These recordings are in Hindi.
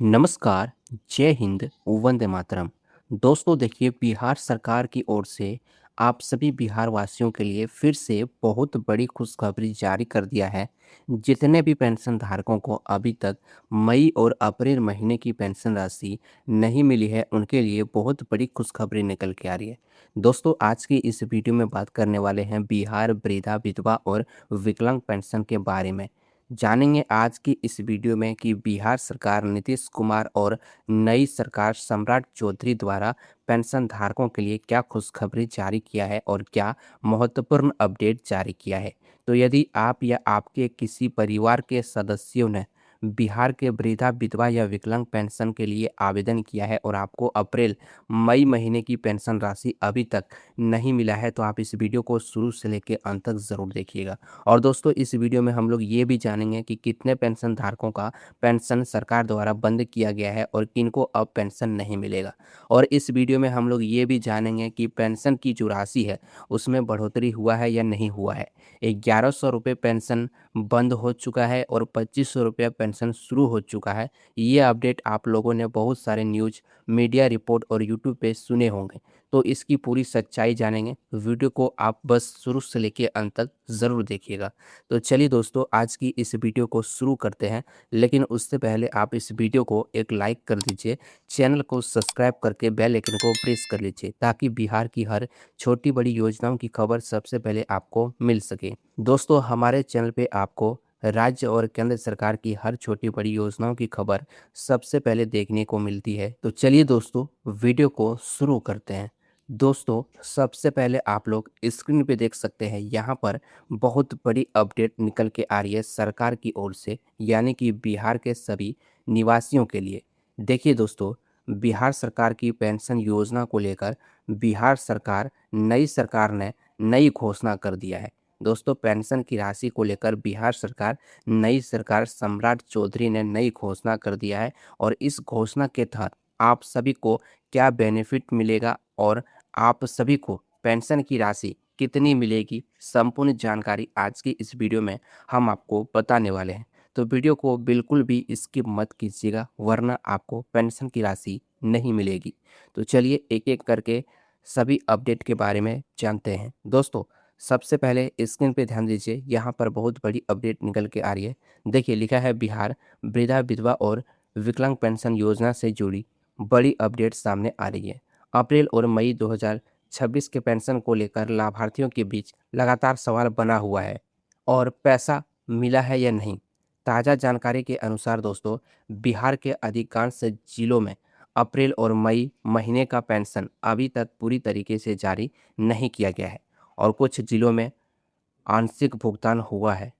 नमस्कार, जय हिंद, वंदे मातरम। दोस्तों देखिए बिहार सरकार की ओर से आप सभी बिहार वासियों के लिए फिर से बहुत बड़ी खुशखबरी जारी कर दिया है। जितने भी पेंशन धारकों को अभी तक मई और अप्रैल महीने की पेंशन राशि नहीं मिली है, उनके लिए बहुत बड़ी खुशखबरी निकल के आ रही है। दोस्तों आज की इस वीडियो में बात करने वाले हैं बिहार वृद्धा विधवा और विकलांग पेंशन के बारे में। जानेंगे आज की इस वीडियो में कि बिहार सरकार नीतीश कुमार और नई सरकार सम्राट चौधरी द्वारा पेंशन धारकों के लिए क्या खुशखबरी जारी किया है और क्या महत्वपूर्ण अपडेट जारी किया है। तो यदि आप या आपके किसी परिवार के सदस्यों ने बिहार के वृद्धा विधवा या विकलांग पेंशन के लिए आवेदन किया है और आपको अप्रैल मई महीने की पेंशन राशि अभी तक नहीं मिला है, तो आप इस वीडियो को शुरू से लेकर अंत तक ज़रूर देखिएगा। और दोस्तों इस वीडियो में हम लोग ये भी जानेंगे कि कितने पेंशन धारकों का पेंशन सरकार द्वारा बंद किया गया है और किनको अब पेंशन नहीं मिलेगा। और इस वीडियो में हम लोग ये भी जानेंगे कि पेंशन की जो राशि है उसमें बढ़ोतरी हुआ है या नहीं हुआ है। 1100 रुपये पेंशन बंद हो चुका है और 2500 रुपया पेंशन शुरू हो चुका है। ये अपडेट आप लोगों ने बहुत सारे न्यूज, मीडिया रिपोर्ट और यूट्यूब पे सुने होंगे। तो इसकी पूरी सच्चाई जानेंगे। वीडियो को आप बस शुरू से लेके अंत तक ज़रूर देखिएगा। तो चलिए दोस्तों आज की इस वीडियो को शुरू करते हैं, लेकिन उससे पहले आप इस वीडियो को एक लाइक कर दीजिए, चैनल को सब्सक्राइब करके बेल आइकन को प्रेस कर लीजिए ताकि बिहार की हर छोटी बड़ी योजनाओं की खबर सबसे पहले आपको मिल सके। दोस्तों हमारे चैनल पे आपको राज्य और केंद्र सरकार की हर छोटी बड़ी योजनाओं की खबर सबसे पहले देखने को मिलती है। तो चलिए दोस्तों वीडियो को शुरू करते हैं। दोस्तों सबसे पहले आप लोग स्क्रीन पे देख सकते हैं, यहाँ पर बहुत बड़ी अपडेट निकल के आ रही है सरकार की ओर से, यानी कि बिहार के सभी निवासियों के लिए। देखिए दोस्तों, बिहार सरकार की पेंशन योजना को लेकर बिहार सरकार, नई सरकार ने नई घोषणा कर दिया है। दोस्तों पेंशन की राशि को लेकर बिहार सरकार, नई सरकार सम्राट चौधरी ने नई घोषणा कर दिया है और इस घोषणा के तहत आप सभी को क्या बेनिफिट मिलेगा और आप सभी को पेंशन की राशि कितनी मिलेगी, संपूर्ण जानकारी आज की इस वीडियो में हम आपको बताने वाले हैं। तो वीडियो को बिल्कुल भी स्किप मत कीजिएगा, वरना आपको पेंशन की राशि नहीं मिलेगी। तो चलिए एक एक करके सभी अपडेट के बारे में जानते हैं। दोस्तों सबसे पहले स्क्रीन पे ध्यान दीजिए, यहाँ पर बहुत बड़ी अपडेट निकल के आ रही है। देखिए लिखा है बिहार वृद्धा विधवा और विकलांग पेंशन योजना से जुड़ी बड़ी अपडेट सामने आ रही है। अप्रैल और मई 2026 के पेंशन को लेकर लाभार्थियों के बीच लगातार सवाल बना हुआ है और पैसा मिला है या नहीं। ताज़ा जानकारी के अनुसार दोस्तों, बिहार के अधिकांश जिलों में अप्रैल और मई महीने का पेंशन अभी तक पूरी तरीके से जारी नहीं किया गया है और कुछ जिलों में आंशिक भुगतान हुआ है,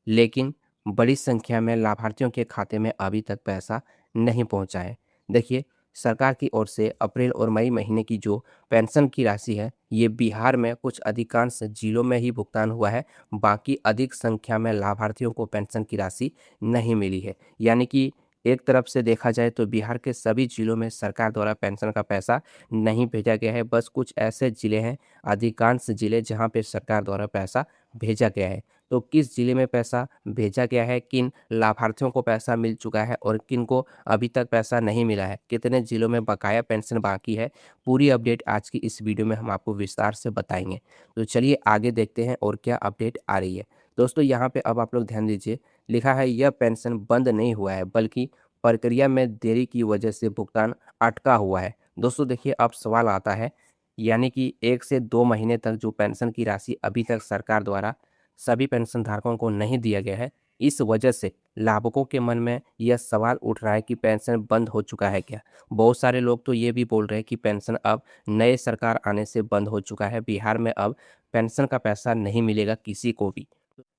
लेकिन बड़ी संख्या में लाभार्थियों के खाते में अभी तक पैसा नहीं पहुंचा है। देखिए सरकार की ओर से अप्रैल और मई महीने की जो पेंशन की राशि है, ये बिहार में कुछ अधिकांश जिलों में ही भुगतान हुआ है, बाकी अधिक संख्या में लाभार्थियों को पेंशन की राशि नहीं मिली है। यानी कि एक तरफ से देखा जाए तो बिहार के सभी जिलों में सरकार द्वारा पेंशन का पैसा नहीं भेजा गया है। बस कुछ ऐसे जिले हैं, अधिकांश जिले, जहाँ पे सरकार द्वारा पैसा भेजा गया है। तो किस जिले में पैसा भेजा गया है, किन लाभार्थियों को पैसा मिल चुका है और किन को अभी तक पैसा नहीं मिला है, कितने जिलों में बकाया पेंशन बाकी है, पूरी अपडेट आज की इस वीडियो में हम आपको विस्तार से बताएंगे। तो चलिए आगे देखते हैं और क्या अपडेट आ रही है। दोस्तों यहाँ पे अब आप लोग ध्यान दीजिए, लिखा है यह पेंशन बंद नहीं हुआ है बल्कि प्रक्रिया में देरी की वजह से भुगतान अटका हुआ है। दोस्तों देखिए अब सवाल आता है, यानी कि 1 से 2 महीने तक जो पेंशन की राशि अभी तक सरकार द्वारा सभी पेंशन धारकों को नहीं दिया गया है, इस वजह से लाभुकों के मन में यह सवाल उठ रहा है कि पेंशन बंद हो चुका है क्या। बहुत सारे लोग तो ये भी बोल रहे हैं कि पेंशन अब नए सरकार आने से बंद हो चुका है, बिहार में अब पेंशन का पैसा नहीं मिलेगा किसी को भी।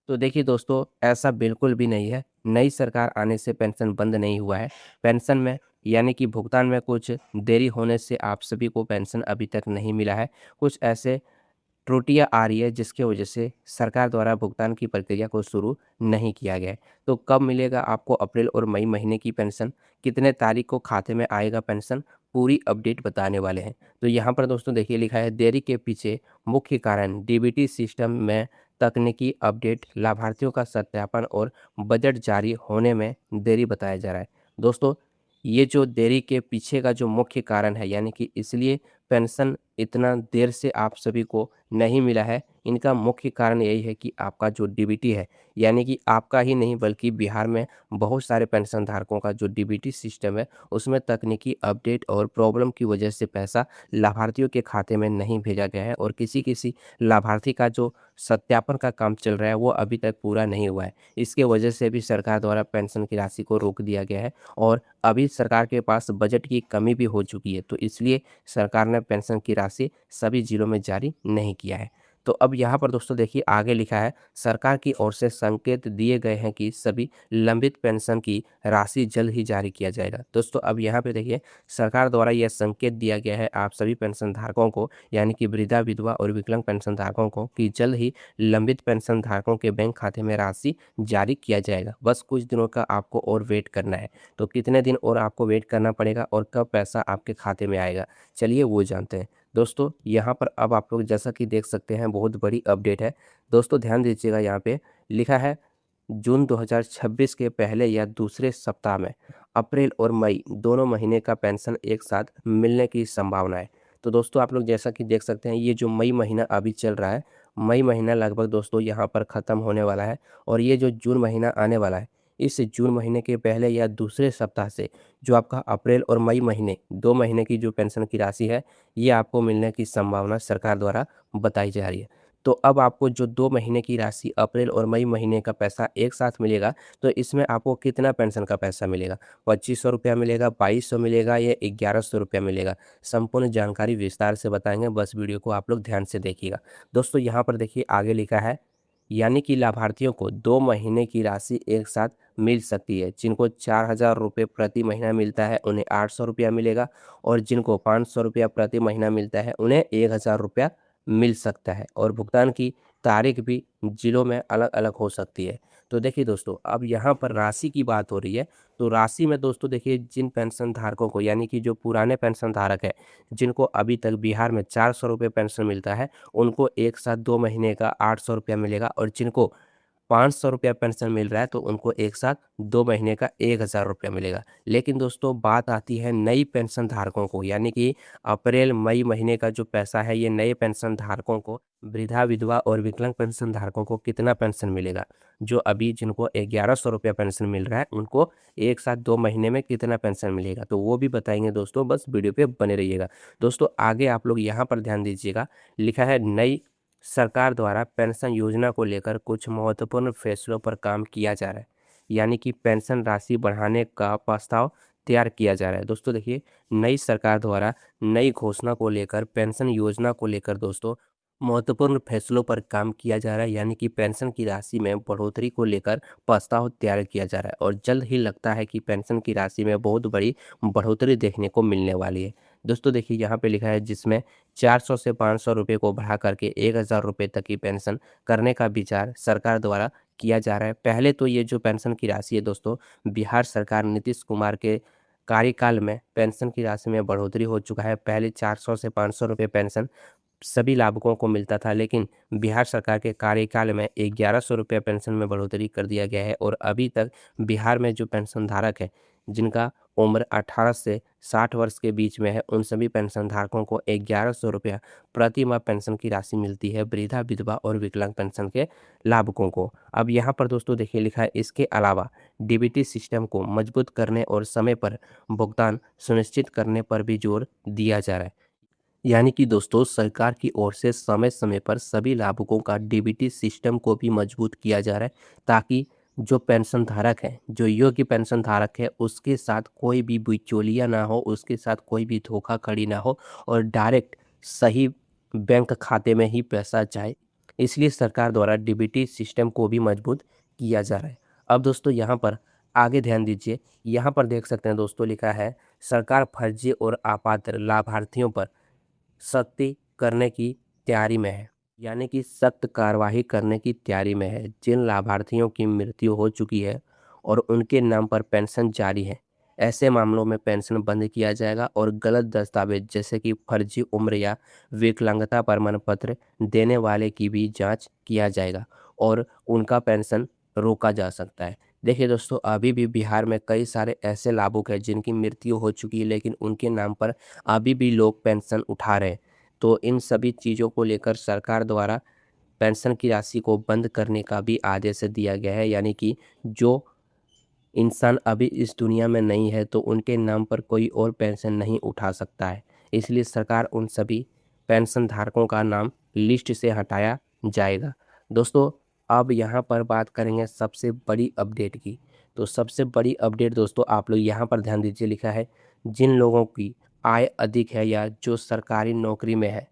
तो देखिए दोस्तों ऐसा बिल्कुल भी नहीं है, नई सरकार आने से पेंशन बंद नहीं हुआ है। पेंशन में यानी कि भुगतान में कुछ देरी होने से आप सभी को पेंशन अभी तक नहीं मिला है। कुछ ऐसे त्रुटियां आ रही है जिसकी वजह से सरकार द्वारा भुगतान की प्रक्रिया को शुरू नहीं किया गया है। तो कब मिलेगा आपको अप्रैल और मई महीने की पेंशन, कितने तारीख को खाते में आएगा पेंशन, पूरी अपडेट बताने वाले हैं। तो यहाँ पर दोस्तों देखिए लिखा है देरी के पीछे मुख्य कारण डीबीटी सिस्टम में तकनीकी अपडेट, लाभार्थियों का सत्यापन और बजट जारी होने में देरी बताया जा रहा है। दोस्तों ये जो देरी के पीछे का जो मुख्य कारण है, यानी कि इसलिए पेंशन इतना देर से आप सभी को नहीं मिला है, इनका मुख्य कारण यही है कि आपका जो डीबीटी है, यानी कि आपका ही नहीं बल्कि बिहार में बहुत सारे पेंशन धारकों का जो डीबीटी सिस्टम है, उसमें तकनीकी अपडेट और प्रॉब्लम की वजह से पैसा लाभार्थियों के खाते में नहीं भेजा गया है और किसी-किसी लाभार्थी का जो सत्यापन का काम चल रहा है, वो अभी तक पूरा नहीं हुआ है। इसके वजह से भी सरकार द्वारा पेंशन की राशि को रोक दिया गया है और अभी सरकार के पास बजट की कमी भी हो चुकी है, तो इसलिए सरकार ने पेंशन की राशि सभी जिलों में जारी नहीं किया है। तो अब यहाँ पर दोस्तों देखिए आगे लिखा है, सरकार की ओर से संकेत दिए गए हैं कि सभी लंबित पेंशन की राशि जल्द ही जारी किया जाएगा। दोस्तों अब यहाँ पे देखिए सरकार द्वारा यह संकेत दिया गया है आप सभी पेंशन धारकों को, यानी कि वृद्धा, विधवा और विकलांग पेंशन धारकों को, कि जल्द ही लंबित पेंशन धारकों के बैंक खाते में राशि जारी किया जाएगा। बस कुछ दिनों का आपको और वेट करना है। तो कितने दिन और आपको वेट करना पड़ेगा और कब पैसा आपके खाते में आएगा, चलिए वो जानते हैं। दोस्तों यहाँ पर अब आप लोग जैसा कि देख सकते हैं बहुत बड़ी अपडेट है। दोस्तों ध्यान दीजिएगा, यहाँ पे लिखा है जून 2026 के पहले या दूसरे सप्ताह में अप्रैल और मई दोनों महीने का पेंशन एक साथ मिलने की संभावना है। तो दोस्तों आप लोग जैसा कि देख सकते हैं, ये जो मई महीना अभी चल रहा है, मई महीना लगभग दोस्तों यहाँ पर ख़त्म होने वाला है और ये जो जून महीना आने वाला है, इस जून महीने के पहले या दूसरे सप्ताह से जो आपका अप्रैल और मई महीने 2 महीने की जो पेंशन की राशि है, ये आपको मिलने की संभावना सरकार द्वारा बताई जा रही है। तो अब आपको जो 2 महीने की राशि अप्रैल और मई महीने का पैसा एक साथ मिलेगा, तो इसमें आपको कितना पेंशन का पैसा मिलेगा? 2500 रुपया मिलेगा, 2200 मिलेगा या 1100 रुपया मिलेगा? संपूर्ण जानकारी विस्तार से बताएँगे, बस वीडियो को आप लोग ध्यान से देखिएगा। दोस्तों यहाँ पर देखिए आगे लिखा है, यानी कि लाभार्थियों को 2 महीने की राशि एक साथ मिल सकती है। जिनको 4000 रुपये प्रति महीना मिलता है, उन्हें 800 रुपया मिलेगा और जिनको 500 रुपया प्रति महीना मिलता है, उन्हें 1000 रुपया मिल सकता है और भुगतान की तारीख भी जिलों में अलग-अलग हो सकती है। तो देखिए दोस्तों, अब यहाँ पर राशि की बात हो रही है, तो राशि में दोस्तों देखिए जिन पेंशन धारकों को, यानी कि जो पुराने पेंशन धारक हैं, जिनको अभी तक बिहार में 400 रुपये पेंशन मिलता है, उनको एक साथ 2 महीने का 800 रुपया मिलेगा और जिनको 500 रुपया पेंशन मिल रहा है, तो उनको एक साथ 2 महीने का 1000 रुपया मिलेगा। लेकिन दोस्तों बात आती है नई पेंशन धारकों को, यानी कि अप्रैल मई महीने का जो पैसा है, ये नए पेंशन धारकों को, वृद्धा, विधवा और विकलांग पेंशन धारकों को कितना पेंशन मिलेगा? जो अभी जिनको 1100 रुपया पेंशन मिल रहा है, उनको एक साथ 2 महीने में कितना पेंशन मिलेगा? तो वो भी बताएँगे दोस्तों, बस वीडियो पे बने रहिएगा। दोस्तों आगे आप लोग यहाँ पर ध्यान दीजिएगा, लिखा है नई सरकार द्वारा पेंशन योजना को लेकर कुछ महत्वपूर्ण फैसलों पर काम किया जा रहा है, यानी कि पेंशन राशि बढ़ाने का प्रस्ताव तैयार किया जा रहा है। दोस्तों देखिए नई सरकार द्वारा नई घोषणा को लेकर, पेंशन योजना को लेकर दोस्तों महत्वपूर्ण फैसलों पर काम किया जा रहा है, यानी कि पेंशन की राशि में बढ़ोतरी को लेकर प्रस्ताव तैयार किया जा रहा है और जल्द ही लगता है कि पेंशन की राशि में बहुत बड़ी बढ़ोतरी देखने को मिलने वाली है। दोस्तों देखिए यहाँ पे लिखा है, जिसमें 400 से 500 रुपये को बढ़ा करके 1000 रुपये तक की पेंशन करने का विचार सरकार द्वारा किया जा रहा है। पहले तो ये जो पेंशन की राशि है दोस्तों, बिहार सरकार नीतीश कुमार के कार्यकाल में पेंशन की राशि में बढ़ोतरी हो चुका है। पहले 400 से 500 रुपये पेंशन सभी लाभुकों को मिलता था, लेकिन बिहार सरकार के कार्यकाल में 1100 रुपये पेंशन में बढ़ोतरी कर दिया गया है और अभी तक बिहार में जो पेंशन धारक है, जिनका उम्र 18 से 60 वर्ष के बीच में है, उन सभी पेंशन धारकों को 1100 रुपया प्रति माह पेंशन की राशि मिलती है, वृद्धा, विधवा और विकलांग पेंशन के लाभुकों को। अब यहाँ पर दोस्तों देखिए लिखा है, इसके अलावा डीबीटी सिस्टम को मजबूत करने और समय पर भुगतान सुनिश्चित करने पर भी जोर दिया जा रहा है। यानी कि दोस्तों सरकार की ओर से समय-समय पर सभी लाभुकों का डीबीटी सिस्टम को भी मजबूत किया जा रहा है, ताकि जो पेंशन धारक है, जो योग्य पेंशन धारक है, उसके साथ कोई भी बिचौलिया ना हो, उसके साथ कोई भी धोखाधड़ी ना हो और डायरेक्ट सही बैंक खाते में ही पैसा जाए। इसलिए सरकार द्वारा डीबीटी सिस्टम को भी मजबूत किया जा रहा है। अब दोस्तों यहाँ पर आगे ध्यान दीजिए, यहाँ पर देख सकते हैं दोस्तों लिखा है, सरकार फर्जी और अपात्र लाभार्थियों पर सख्ती करने की तैयारी में है, यानी कि सख्त कार्रवाई करने की तैयारी में है। जिन लाभार्थियों की मृत्यु हो चुकी है और उनके नाम पर पेंशन जारी है, ऐसे मामलों में पेंशन बंद किया जाएगा और गलत दस्तावेज जैसे कि फर्जी उम्र या विकलांगता प्रमाण पत्र देने वाले की भी जांच किया जाएगा और उनका पेंशन रोका जा सकता है। देखिए दोस्तों, अभी भी बिहार में कई सारे ऐसे लाभुक हैं जिनकी मृत्यु हो चुकी है, लेकिन उनके नाम पर अभी भी लोग पेंशन उठा रहे हैं। तो इन सभी चीज़ों को लेकर सरकार द्वारा पेंशन की राशि को बंद करने का भी आदेश दिया गया है, यानी कि जो इंसान अभी इस दुनिया में नहीं है तो उनके नाम पर कोई और पेंशन नहीं उठा सकता है। इसलिए सरकार उन सभी पेंशन धारकों का नाम लिस्ट से हटाया जाएगा। दोस्तों, अब यहाँ पर बात करेंगे सबसे बड़ी अपडेट की। तो सबसे बड़ी अपडेट दोस्तों, आप लोग यहाँ पर ध्यान दीजिए, लिखा है जिन लोगों की आय अधिक है या जो सरकारी नौकरी में है,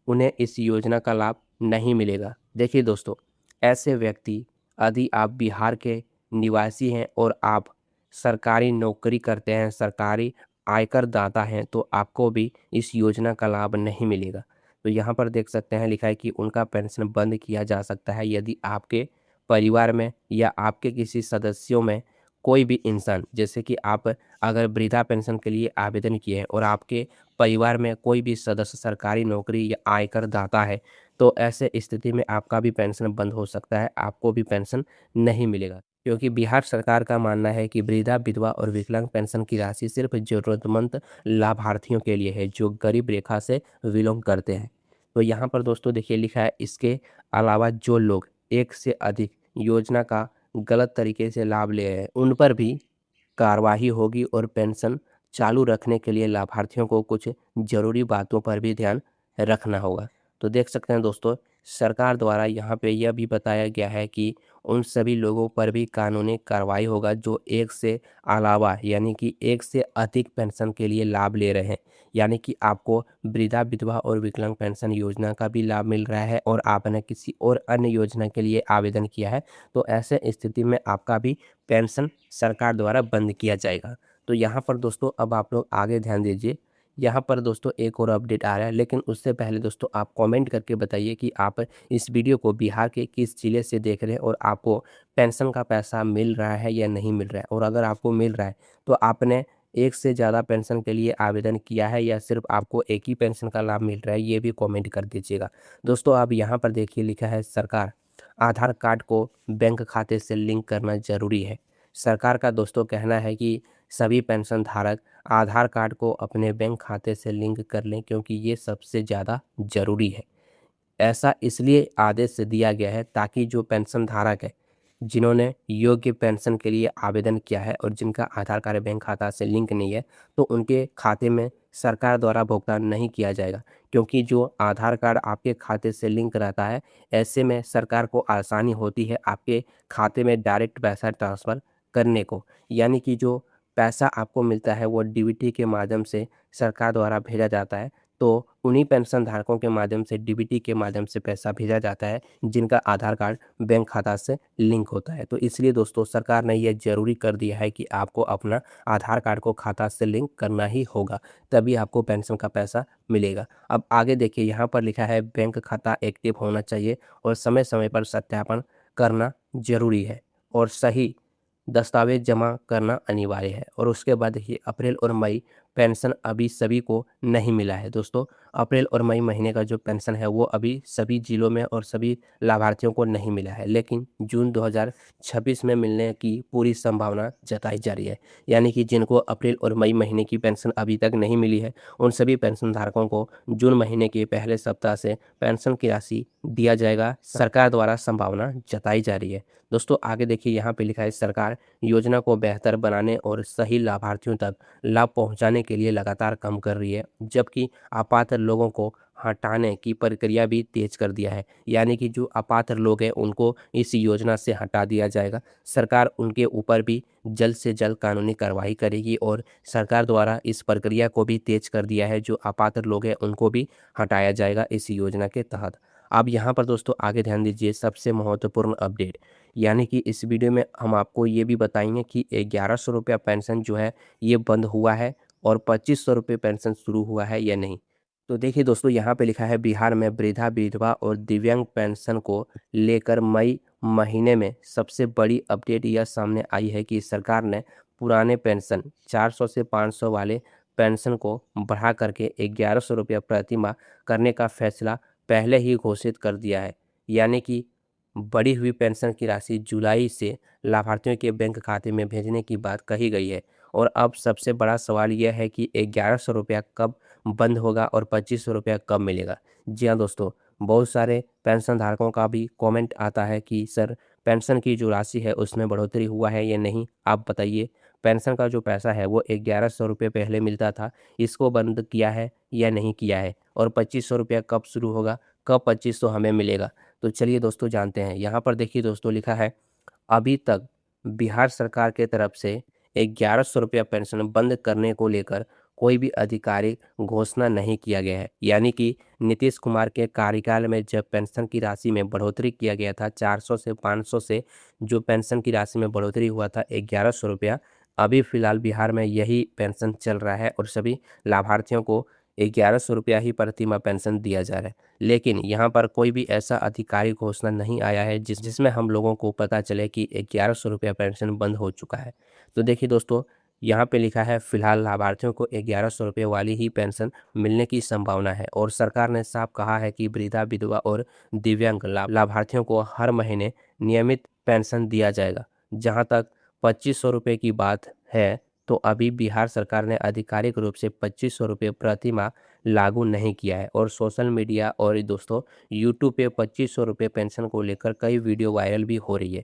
उन्हें इस योजना का लाभ नहीं मिलेगा। देखिए दोस्तों, ऐसे व्यक्ति, यदि आप बिहार के निवासी हैं और आप सरकारी नौकरी करते हैं, सरकारी आयकर दाता हैं, तो आपको भी इस योजना का लाभ नहीं मिलेगा। तो यहाँ पर देख सकते हैं, लिखा है कि उनका पेंशन बंद किया जा सकता है यदि आपके परिवार में या आपके किसी सदस्यों में कोई भी इंसान, जैसे कि आप अगर वृद्धा पेंशन के लिए आवेदन किए हैं और आपके परिवार में कोई भी सदस्य सरकारी नौकरी या आयकर दाता है, तो ऐसे स्थिति में आपका भी पेंशन बंद हो सकता है, आपको भी पेंशन नहीं मिलेगा। क्योंकि बिहार सरकार का मानना है कि वृद्धा, विधवा और विकलांग पेंशन की राशि सिर्फ ज़रूरतमंद लाभार्थियों के लिए है, जो गरीब रेखा से बिलॉन्ग करते हैं। तो यहाँ पर दोस्तों देखिए, लिखा है इसके अलावा जो लोग एक से अधिक योजना का गलत तरीके से लाभ ले रहे हैं, उन पर भी कार्यवाही होगी और पेंशन चालू रखने के लिए लाभार्थियों को कुछ ज़रूरी बातों पर भी ध्यान रखना होगा। तो देख सकते हैं दोस्तों, सरकार द्वारा यहाँ पे यह भी बताया गया है कि उन सभी लोगों पर भी कानूनी कार्रवाई होगा जो एक से अलावा, यानी कि एक से अधिक पेंशन के लिए लाभ ले रहे हैं। यानी कि आपको वृद्धा, विधवा और विकलांग पेंशन योजना का भी लाभ मिल रहा है और आपने किसी और अन्य योजना के लिए आवेदन किया है, तो ऐसे स्थिति में आपका भी पेंशन सरकार द्वारा बंद किया जाएगा। तो यहाँ पर दोस्तों, अब आप लोग आगे ध्यान दीजिए। यहाँ पर दोस्तों एक और अपडेट आ रहा है, लेकिन उससे पहले दोस्तों आप कमेंट करके बताइए कि आप इस वीडियो को बिहार के किस ज़िले से देख रहे हैं और आपको पेंशन का पैसा मिल रहा है या नहीं मिल रहा है। और अगर आपको मिल रहा है तो आपने एक से ज़्यादा पेंशन के लिए आवेदन किया है या सिर्फ आपको एक ही पेंशन का लाभ मिल रहा है, ये भी कमेंट कर दीजिएगा। दोस्तों, आप यहाँ पर देखिए, लिखा है सरकार आधार कार्ड को बैंक खाते से लिंक करना ज़रूरी है। सरकार का दोस्तों कहना है कि सभी पेंशन धारक आधार कार्ड को अपने बैंक खाते से लिंक कर लें, क्योंकि ये सबसे ज़्यादा ज़रूरी है। ऐसा इसलिए आदेश दिया गया है ताकि जो पेंशन धारक है, जिन्होंने योग्य पेंशन के लिए आवेदन किया है और जिनका आधार कार्ड बैंक खाता से लिंक नहीं है, तो उनके खाते में सरकार द्वारा भुगतान नहीं किया जाएगा। क्योंकि जो आधार कार्ड आपके खाते से लिंक रहता है, ऐसे में सरकार को आसानी होती है आपके खाते में डायरेक्ट पैसा ट्रांसफ़र करने को। यानी कि जो पैसा आपको मिलता है वो डीबीटी के माध्यम से सरकार द्वारा भेजा जाता है। तो उन्हीं पेंशन धारकों के माध्यम से, डीबीटी के माध्यम से पैसा भेजा जाता है जिनका आधार कार्ड बैंक खाता से लिंक होता है। तो इसलिए दोस्तों, सरकार ने यह ज़रूरी कर दिया है कि आपको अपना आधार कार्ड को खाता से लिंक करना ही होगा, तभी आपको पेंशन का पैसा मिलेगा। अब आगे देखिए, यहाँ पर लिखा है बैंक खाता एक्टिव होना चाहिए और समय-समय पर सत्यापन करना ज़रूरी है और सही दस्तावेज़ जमा करना अनिवार्य है। और उसके बाद देखिए, अप्रैल और मई पेंशन अभी सभी को नहीं मिला है। दोस्तों, अप्रैल और मई महीने का जो पेंशन है वो अभी सभी ज़िलों में और सभी लाभार्थियों को नहीं मिला है, लेकिन जून 2026 में मिलने की पूरी संभावना जताई जा रही है। यानी कि जिनको अप्रैल और मई महीने की पेंशन अभी तक नहीं मिली है, उन सभी पेंशन धारकों को जून महीने के पहले सप्ताह से पेंशन की राशि दिया जाएगा, सरकार द्वारा संभावना जताई जा रही है। दोस्तों, आगे देखिए, यहाँ पे लिखा है सरकार योजना को बेहतर बनाने और सही लाभार्थियों तक लाभ पहुंचाने के लिए लगातार काम कर रही है, जबकि अपात्र लोगों को हटाने की प्रक्रिया भी तेज कर दिया है। यानी कि जो अपात्र लोग हैं उनको इस योजना से हटा दिया जाएगा। सरकार उनके ऊपर भी जल्द से जल्द कानूनी कार्रवाई करेगी और सरकार द्वारा इस प्रक्रिया को भी तेज कर दिया है। जो अपात्र लोग हैं उनको भी हटाया जाएगा इस योजना के तहत। अब यहाँ पर दोस्तों आगे ध्यान दीजिए, सबसे महत्वपूर्ण अपडेट, यानी कि इस वीडियो में हम आपको ये भी बताएंगे कि 1100 रुपया पेंशन जो है ये बंद हुआ है और 2500 रुपये पेंशन शुरू हुआ है या नहीं। तो देखिए दोस्तों, यहाँ पे लिखा है बिहार में वृद्धा, विधवा और दिव्यांग पेंशन को लेकर मई महीने में सबसे बड़ी अपडेट यह सामने आई है कि सरकार ने पुराने पेंशन 400 से 500 वाले पेंशन को बढ़ा करके 1100 रुपया प्रति माह करने का फैसला पहले ही घोषित कर दिया है। यानी कि बढ़ी हुई पेंशन की राशि जुलाई से लाभार्थियों के बैंक खाते में भेजने की बात कही गई है। और अब सबसे बड़ा सवाल यह है कि 1100 रुपया कब बंद होगा और 2500 रुपया कब मिलेगा। जी हाँ दोस्तों, बहुत सारे पेंशन धारकों का भी कमेंट आता है कि सर, पेंशन की जो राशि है उसमें बढ़ोतरी हुआ है या नहीं, आप बताइए। पेंशन का जो पैसा है वो 1100 रुपये पहले मिलता था, इसको बंद किया है या नहीं किया है, और 2500 रुपया कब शुरू होगा, कब 2500 हमें मिलेगा। तो चलिए दोस्तों जानते हैं। यहाँ पर देखिए दोस्तों, लिखा है अभी तक बिहार सरकार के तरफ से 1100 रुपया पेंशन बंद करने को लेकर कोई भी आधिकारिक घोषणा नहीं किया गया है। यानी कि नीतीश कुमार के कार्यकाल में जब पेंशन की राशि में बढ़ोतरी किया गया था 400 से 500 से, जो पेंशन की राशि में बढ़ोतरी हुआ था 1100 रुपया, अभी फिलहाल बिहार में यही पेंशन चल रहा है और सभी लाभार्थियों को 1100 रुपया ही प्रतिमाह पेंशन दिया जा रहा है। लेकिन यहाँ पर कोई भी ऐसा आधिकारिक घोषणा नहीं आया है जिसमें हम लोगों को पता चले कि 1100 रुपया पेंशन बंद हो चुका है। तो देखिए दोस्तों, यहाँ पे लिखा है फिलहाल लाभार्थियों को 1100 रुपये वाली ही पेंशन मिलने की संभावना है, और सरकार ने साफ कहा है कि वृद्धा, विधवा और दिव्यांग लाभार्थियों को हर महीने नियमित पेंशन दिया जाएगा। जहाँ तक 2500 रुपये की बात है, तो अभी बिहार सरकार ने आधिकारिक रूप से 2500 रुपये प्रति माह लागू नहीं किया है। और सोशल मीडिया और दोस्तों यूट्यूब पे 2500 रुपये पेंशन को लेकर कई वीडियो वायरल भी हो रही है।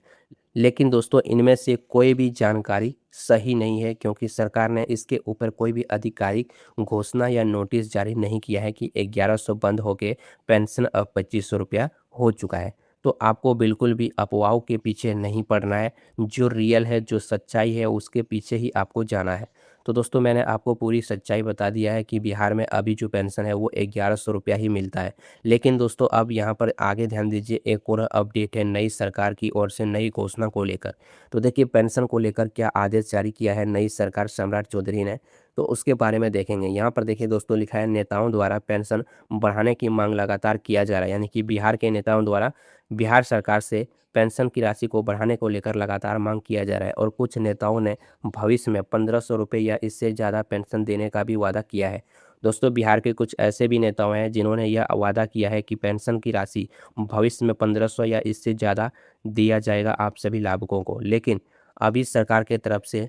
लेकिन दोस्तों इनमें से कोई भी जानकारी सही नहीं है, क्योंकि सरकार ने इसके ऊपर कोई भी आधिकारिक घोषणा या नोटिस जारी नहीं किया है कि 1100 बंद होके पेंशन अब 2500 रुपया हो चुका है। तो आपको बिल्कुल भी अफवाहों के पीछे नहीं पड़ना है, जो रियल है, जो सच्चाई है, उसके पीछे ही आपको जाना है। तो दोस्तों मैंने आपको पूरी सच्चाई बता दिया है कि बिहार में अभी जो पेंशन है वो 1100 रुपया ही मिलता है। लेकिन दोस्तों अब यहाँ पर आगे ध्यान दीजिए, एक और अपडेट है नई सरकार की ओर से नई घोषणा को लेकर। तो देखिए पेंशन को लेकर क्या आदेश जारी किया है नई सरकार सम्राट चौधरी ने, तो उसके बारे में देखेंगे। यहाँ पर देखिए दोस्तों, लिखा है नेताओं द्वारा पेंशन बढ़ाने की मांग लगातार किया जा रहा है। यानी कि बिहार के नेताओं द्वारा बिहार सरकार से पेंशन की राशि को बढ़ाने को लेकर लगातार मांग किया जा रहा है, और कुछ नेताओं ने भविष्य में 1500 रुपये या इससे ज़्यादा पेंशन देने का भी वादा किया है। दोस्तों बिहार के कुछ ऐसे भी नेताओं हैं जिन्होंने यह वादा किया है कि पेंशन की राशि भविष्य में 1500 या इससे ज़्यादा दिया जाएगा आप सभी लाभुकों को। लेकिन अभी सरकार के तरफ से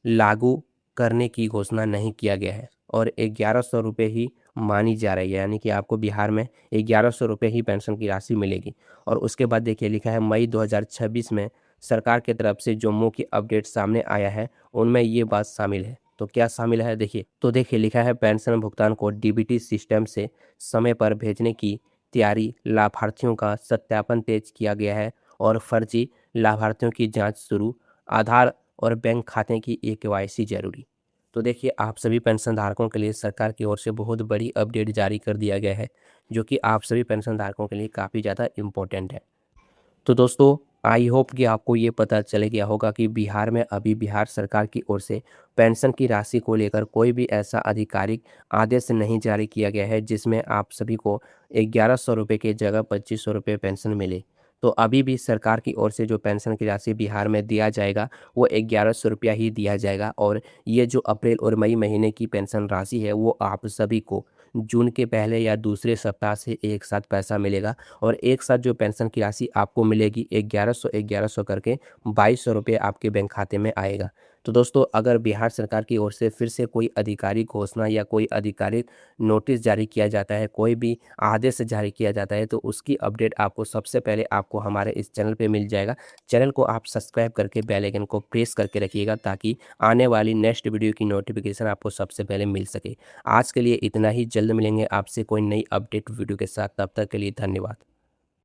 लागू करने की घोषणा नहीं किया गया है, और 1100 रुपये ही मानी जा रही है। यानी कि आपको बिहार में 1100 रुपये ही पेंशन की राशि मिलेगी। और उसके बाद देखिए लिखा है मई 2026 में सरकार की तरफ से जो मुख्य अपडेट सामने आया है उनमें ये बात शामिल है। तो क्या शामिल है देखिए, तो देखिए लिखा है पेंशन भुगतान को डीबीटी सिस्टम से समय पर भेजने की तैयारी, लाभार्थियों का सत्यापन तेज किया गया है और फर्जी लाभार्थियों की जांच शुरू, आधार और बैंक खाते की केवाईसी जरूरी। तो देखिए आप सभी पेंशन धारकों के लिए सरकार की ओर से बहुत बड़ी अपडेट जारी कर दिया गया है, जो कि आप सभी पेंशन धारकों के लिए काफ़ी ज़्यादा इम्पोर्टेंट है। तो दोस्तों आई होप कि आपको ये पता चले गया होगा कि बिहार में अभी बिहार सरकार की ओर से पेंशन की राशि को लेकर कोई भी ऐसा आधिकारिक आदेश नहीं जारी किया गया है जिसमें आप सभी को 1100 रुपये की जगह 2500 रुपये पेंशन मिले। तो अभी भी सरकार की ओर से जो पेंशन की राशि बिहार में दिया जाएगा वो 1100 रुपया ही दिया जाएगा, और ये जो अप्रैल और मई महीने की पेंशन राशि है वो आप सभी को जून के पहले या दूसरे सप्ताह से एक साथ पैसा मिलेगा। और एक साथ जो पेंशन की राशि आपको मिलेगी 1100 करके 2200 रुपये आपके बैंक खाते में आएगा। तो दोस्तों अगर बिहार सरकार की ओर से फिर से कोई आधिकारिक घोषणा या कोई आधिकारिक नोटिस जारी किया जाता है, कोई भी आदेश जारी किया जाता है, तो उसकी अपडेट आपको सबसे पहले आपको हमारे इस चैनल पे मिल जाएगा। चैनल को आप सब्सक्राइब करके बेल आइकन को प्रेस करके रखिएगा ताकि आने वाली नेक्स्ट वीडियो की नोटिफिकेशन आपको सबसे पहले मिल सके। आज के लिए इतना ही, जल्द मिलेंगे आपसे कोई नई अपडेट वीडियो के साथ। तब तक के लिए धन्यवाद।